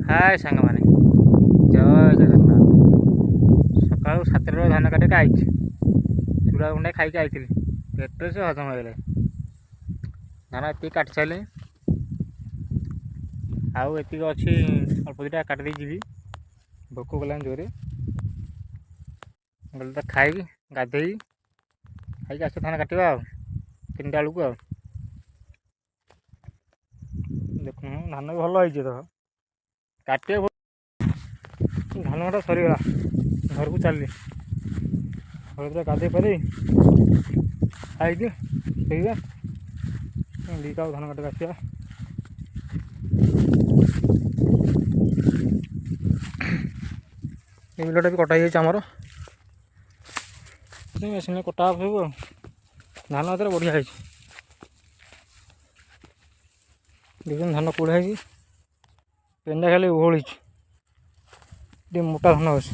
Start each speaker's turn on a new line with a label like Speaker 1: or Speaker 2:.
Speaker 1: हाय सांग माने जय जगन्नाथ। सकाल 7 धान काटिक आई चूड़ा गुंडा खाई आई पेट से हजम हो गए धान ये काटि सारे आउ ये अच्छी अल्प दुटा काटदे जी भोक गलान जोरे गल तो खाई गाधे खाई आस धान काटा 3टा बेलू देख धान भी भल हो तो काटे धान कटा सरीगला घर को चलली घर गाधे पारे खाई शोवा दीटा धान काटे आसा बिलटा भी कटा जामर मेसीन कटा सब धान हाथ बढ़िया है देखते धान कुड़ा पेंडा खाली ओहली मोटा धान अच्छे